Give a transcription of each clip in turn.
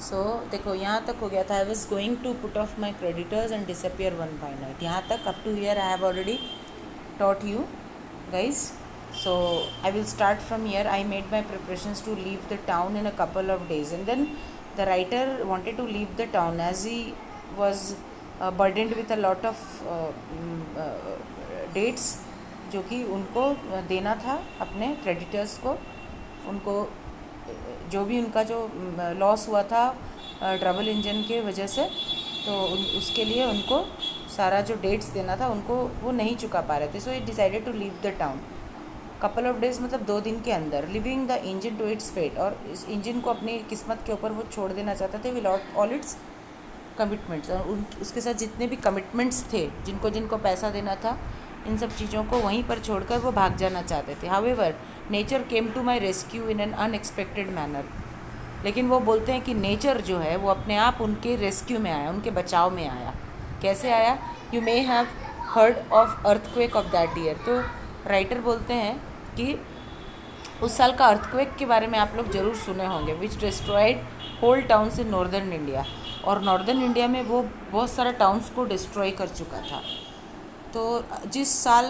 सो देखो यहाँ तक हो गया था. I was going to put off my creditors and disappear one by night. यहाँ तक up to here I have already taught you guys. So I will start from here. I made my preparations to leave the town in a couple of days, and then the writer wanted to leave the town as he was burdened with a lot of dates जो कि उनको देना था अपने creditors को. उनको जो भी उनका जो लॉस हुआ था ट्रबल इंजन के वजह से, तो उसके लिए उनको सारा जो डेट्स देना था उनको वो नहीं चुका पा रहे थे. So it decided to leave the town. Couple of days मतलब 2 दिन के अंदर. Living the engine to its fate, और इस इंजन को अपनी किस्मत के ऊपर वो छोड़ देना चाहते थे. विल ऑल इट्स कमिटमेंट्स, और उसके साथ जितने भी कमिटमेंट्स थे, जिनको पैसा देना था, इन सब चीज़ों को वहीं पर छोड़कर वो भाग जाना चाहते थे. However nature came to my rescue in an unexpected manner. लेकिन वो बोलते हैं कि नेचर जो है वो अपने आप उनके रेस्क्यू में आया, उनके बचाव में आया. कैसे आया? You may have heard of earthquake of that year. तो राइटर बोलते हैं कि उस साल का अर्थक्वेक के बारे में आप लोग ज़रूर सुने होंगे, which destroyed whole towns in northern India. और नॉर्दर्न इंडिया में वो बहुत सारा टाउन्स को डिस्ट्रॉय कर चुका था. तो जिस साल,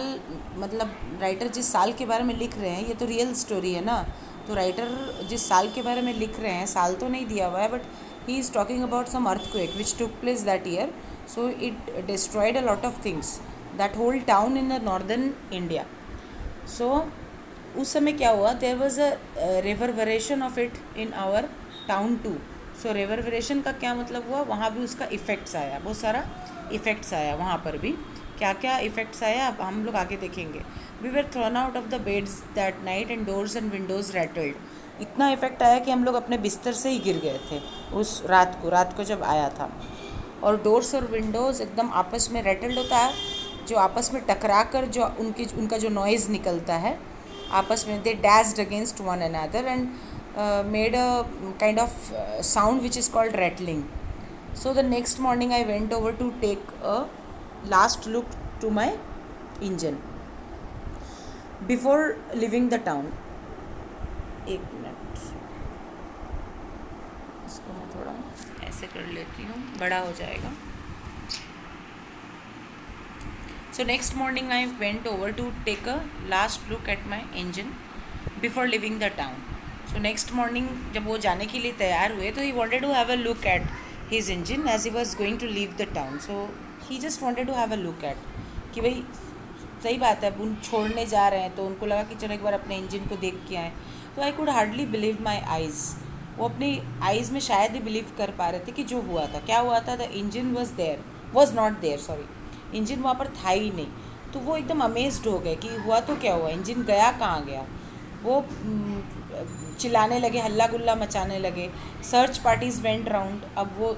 मतलब राइटर जिस साल के बारे में लिख रहे हैं, ये तो रियल स्टोरी है ना. तो राइटर जिस साल के बारे में लिख रहे हैं, साल तो नहीं दिया हुआ है, but he is talking about some earthquake which took place that year. So it destroyed a lot of things, that whole town in the northern India. So उस समय क्या हुआ, there was a reverberation of it in our town too. So reverberation का क्या मतलब हुआ, वहाँ भी उसका इफ़ेक्ट्स आया, बहुत सारा इफ़ेक्ट्स आया वहाँ पर भी. क्या क्या इफ़ेक्ट्स आया अब हम लोग आगे देखेंगे. We were thrown out of the beds that night and doors and windows rattled. इतना इफ़ेक्ट आया कि हम लोग अपने बिस्तर से ही गिर गए थे उस रात को जब आया था. और डोर्स और विंडोज़ एकदम आपस में रैटल्ड होता है, जो आपस में टकरा कर जो उनका जो नॉइज़ निकलता है आपस में, they dashed against one another and made a kind of sound which is called rattling. So the next morning I went over to take a last look to my engine before leaving the town. एक minute, इसको मैं थोड़ा ऐसे कर लेती हूँ, बड़ा हो जाएगा. So next morning I went over to take a last look at my engine before leaving the town. So next morning जब वो जाने के लिए तैयार हुए, तो he wanted to have a look at his engine as he was going to leave the town. So he just wanted to have a look at कि भाई सही बात है, अब उन छोड़ने जा रहे हैं, तो उनको लगा कि चलो एक बार अपने इंजन को देख के आएँ. तो I could hardly believe my eyes. वो अपनी आइज़ में शायद ही बिलीव कर पा रहे थे कि जो हुआ था. क्या हुआ था? The engine was not there, sorry, engine वहाँ पर था ही नहीं. तो वो एकदम अमेज्ड हो गए कि हुआ तो क्या हुआ, इंजन गया कहाँ गया. वो चिल्लाने लगे, हल्ला गुल्ला मचाने लगे. Search parties went round. अब वो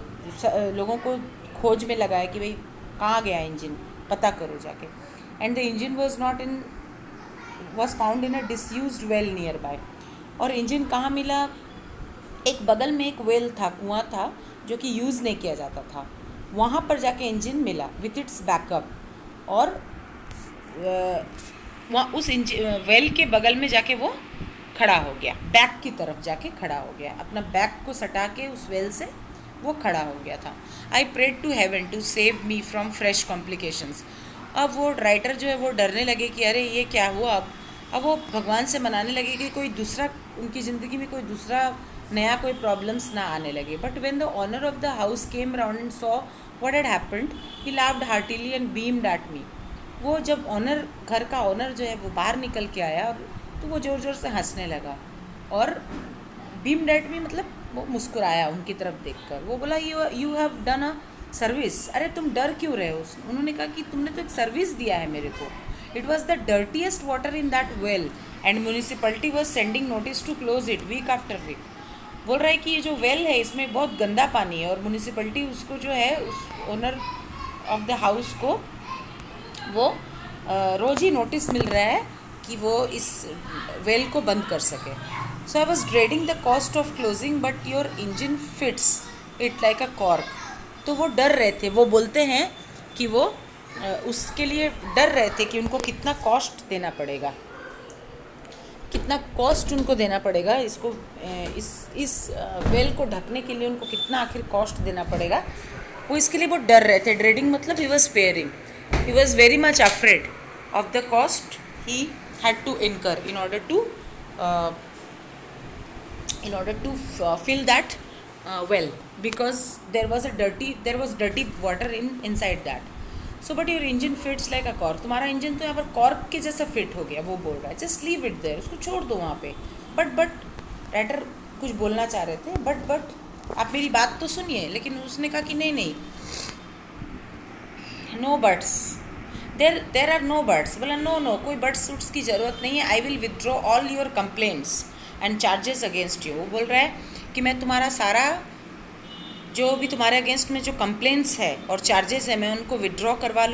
लोगों को खोज में लगाया कि भाई कहाँ गया इंजन, पता करो जाके. And the engine was found in a disused well near by. और इंजन कहाँ मिला? एक बगल में एक वेल था, कुआं था, जो कि यूज़ नहीं किया जाता था. वहाँ पर जाके इंजन मिला विथ इट्स बैकअप. और वहाँ उस वेल के बगल में जाके वो खड़ा हो गया, बैक की तरफ जाके खड़ा हो गया, अपना बैक को सटा के उस वेल से वो खड़ा हो गया था. I prayed to heaven to save me from fresh complications. अब वो राइटर जो है वो डरने लगे कि अरे ये क्या हुआ. अब वो भगवान से मनाने लगे कि कोई दूसरा उनकी ज़िंदगी में कोई दूसरा नया कोई प्रॉब्लम्स ना आने लगे. But when the owner of the house came round and saw what had happened, he laughed heartily and beamed at me. वो जब घर का ओनर जो है वो बाहर निकल के आया, और तो वो ज़ोर ज़ोर से हंसने लगा. और बीम्ड एट मी मतलब वो मुस्कुराया उनकी तरफ देखकर. वो बोला you have done a service. अरे तुम डर क्यों रहे हो? उन्होंने कहा कि तुमने तो एक सर्विस दिया है मेरे को. It was the dirtiest water in that well and municipality was sending notice to close it week after week. बोल रहा है कि ये जो वेल है इसमें बहुत गंदा पानी है, और म्यूनिसिपलिटी उसको जो है उस ओनर ऑफ द हाउस को वो रोज़ ही नोटिस मिल रहा है कि वो इस वेल को बंद कर सके. So I was dreading the cost of closing but your engine fits it like a cork. तो वो डर रहे थे. वो बोलते हैं कि वो उसके लिए डर रहे थे कि उनको कितना कॉस्ट देना पड़ेगा. कितना कॉस्ट उनको देना पड़ेगा, इसको इस वेल को ढकने के लिए उनको कितना आखिर कॉस्ट देना पड़ेगा, वो इसके लिए बहुत डर रहे थे। ड्रेडिंग मतलब he was fearing, he was very much afraid of the cost he had to incur in order to fill that well, because there was dirty water inside that. So but your engine fits like a cork. तुम्हारा engine तो यहाँ पर cork के जैसा fit हो गया, वो बोल रहा है। जस्ट लीव इट देयर, उसको छोड़ दो वहाँ पे। बट राइटर कुछ बोलना चाह रहे थे, बट आप मेरी बात तो सुनिए। लेकिन उसने कहा कि नहीं, no buts, there are no buts. बोला नो, कोई बट सूट्स की ज़रूरत नहीं है। I will withdraw all your complaints and charges against you. वो बोल रहा है कि मैं तुम्हारा सारा जो भी तुम्हारे अगेंस्ट में जो कंप्लेंट्स है और चार्जेस है, मैं उनको विदड्रॉ करवा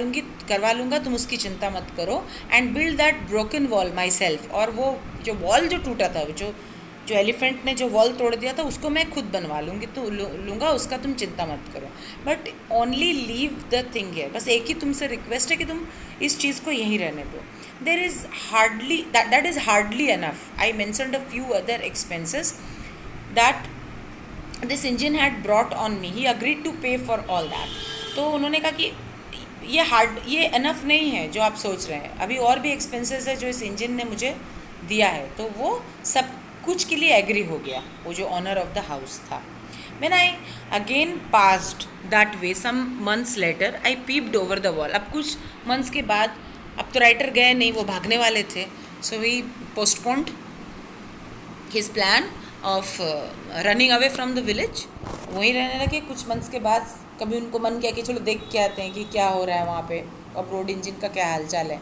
लूँगा, तुम उसकी चिंता मत करो। And build that broken wall my self. और वो जो वॉल जो टूटा था, जो एलिफेंट ने जो वॉल तोड़ दिया था, उसको मैं खुद बनवा लूँगा, उसका तुम चिंता मत करो। But only leave the thing है। बस एक ही तुमसे रिक्वेस्ट है कि तुम इस चीज़ को यहीं रहने दो। There is hardly that is hardly enough. I mentioned a few other expenses that this engine had brought on me, he agreed to pay for all that. तो उन्होंने कहा कि ये एनफ नहीं है जो आप सोच रहे हैं, अभी और भी एक्सपेंसेस है जो इस इंजन ने मुझे दिया है। तो वो सब कुछ के लिए एग्री हो गया, वो जो ऑनर ऑफ द हाउस था। When I again passed that way some months later, I peeped over the wall. अब कुछ months के बाद, अब तो राइटर गए नहीं, वो भागने वाले थे। So he postponed his plan of running away from the village. वहीं रहने लगे। कुछ मंथ्स के बाद कभी उनको मन किया कि चलो देख के आते हैं कि क्या हो रहा है वहाँ पे, अब रोड इंजन का क्या हालचाल है।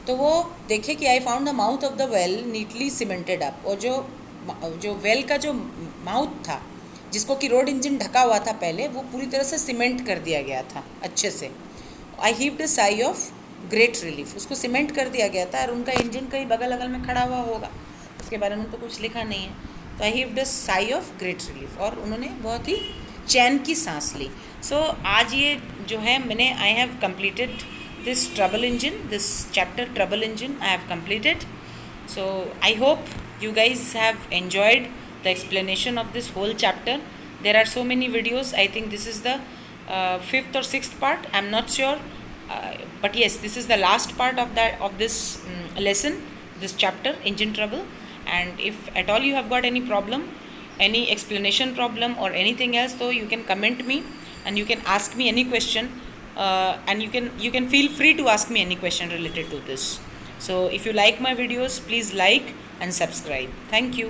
तो वो देखे कि I found the mouth of the well neatly cemented up. और जो वेल का जो माउथ था, जिसको कि रोड इंजन ढका हुआ था पहले, वो पूरी तरह से सीमेंट कर दिया गया था अच्छे से। आई हीव्ड अ साई ऑफ ग्रेट रिलीफ। उसको सीमेंट कर दिया गया था और उनका इंजन कहीं बगल अगल में खड़ा हुआ होगा, उसके बारे में तो कुछ लिखा नहीं है। तो आई हीव्ड अ साई ऑफ ग्रेट रिलीफ, और उन्होंने बहुत ही चैन की सांस ली। सो आज ये जो है मैंने I have completed this trouble engine, this chapter trouble engine I have completed. So I hope you guys have enjoyed the explanation of this whole chapter. There are so many videos. I think this is the 5th or 6th part, I'm not sure, but yes, this is the last part of this lesson, this chapter, engine trouble. And if at all you have got any problem, any explanation problem or anything else, so you can comment me and you can ask me any question. And you can feel free to ask me any question related to this. So if you like my videos, please like and subscribe. Thank you.